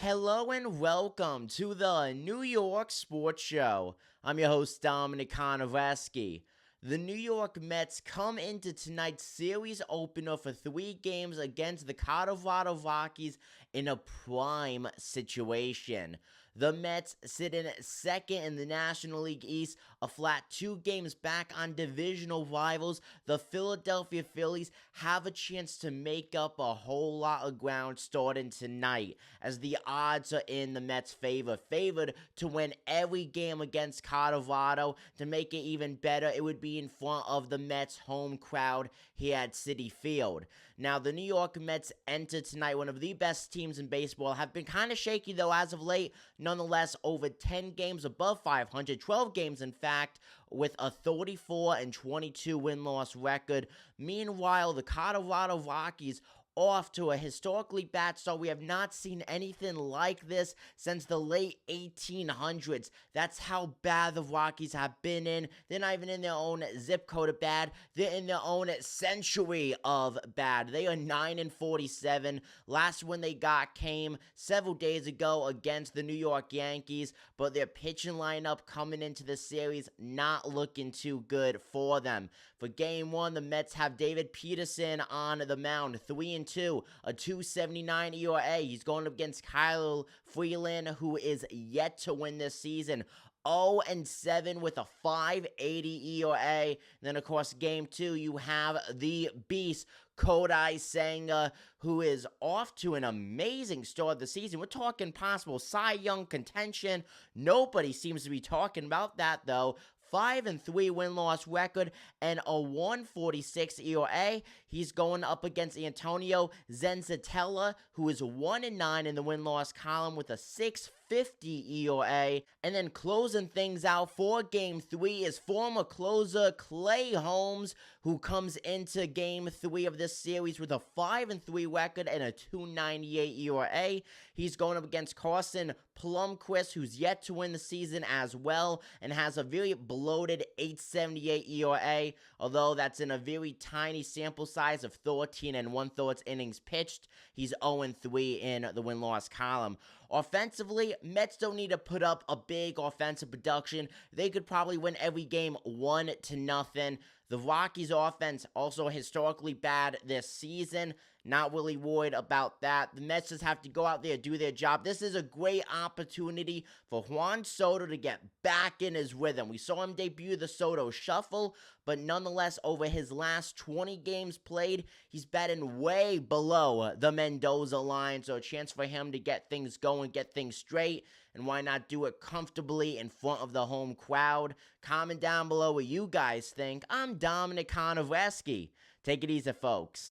Hello and welcome to the New York Sports Show. I'm your host, Dominic Konoveski. The New York Mets come into tonight's series opener for 3 games against the Colorado Rockies in a prime situation. The Mets sit in second in the National League East, a flat 2 games back on divisional rivals. The Philadelphia Phillies have a chance to make up a whole lot of ground starting tonight, as the odds are in the Mets' favor. Favored to win every game against Colorado. To make it even better, it would be in front of the Mets' home crowd here at Citi Field. Now, the New York Mets enter tonight one of the best teams in baseball. Have been kind of shaky, though, as of late. Nonetheless, over 10 games above 500, 12 games, in fact, with a 34-22 win-loss record. Meanwhile, the Colorado Rockies off to a historically bad start. We have not seen anything like this since the late 1800s. That's how bad the Rockies have been in. They're not even in their own zip code of bad. They're in their own century of bad. They are 9-47. Last win they got came several days ago against the New York Yankees, but their pitching lineup coming into the series not looking too good for them. For game 1, the Mets have David Peterson on the mound, 3-2, a 2.79 ERA. He's going up against Kyle Freeland, who is yet to win this season. 0-7 with a 5.80 ERA. And then, of course, game 2, you have the beast, Kodai Senga, who is off to an amazing start of the season. We're talking possible Cy Young contention. Nobody seems to be talking about that, though. 5-3 win-loss record and a 1.46 ERA. He's going up against Antonio Zenzatella, who is 1-9 in the win-loss column with a 6.50 ERA. And then closing things out for game 3 is former closer Clay Holmes, who comes into game 3 of this series with a 5-3 record and a 2.98 ERA. He's going up against Carson Plumquist, who's yet to win the season as well, and has a very bloated 8.78 ERA, although that's in a very tiny sample size of 13 1/3 innings pitched. He's 0-3 in the win-loss column. Offensively, Mets don't need to put up a big offensive production. They could probably win every game 1-0. The Rockies' offense also historically bad this season. Not really worried about that. The Mets just have to go out there and do their job. This is a great opportunity for Juan Soto to get back in his rhythm. We saw him debut the Soto Shuffle, but nonetheless, over his last 20 games played, he's batting way below the Mendoza line. So a chance for him to get things going, get things straight, and why not do it comfortably in front of the home crowd? Comment down below what you guys think. I'm Dominic Konoveski. Take it easy, folks.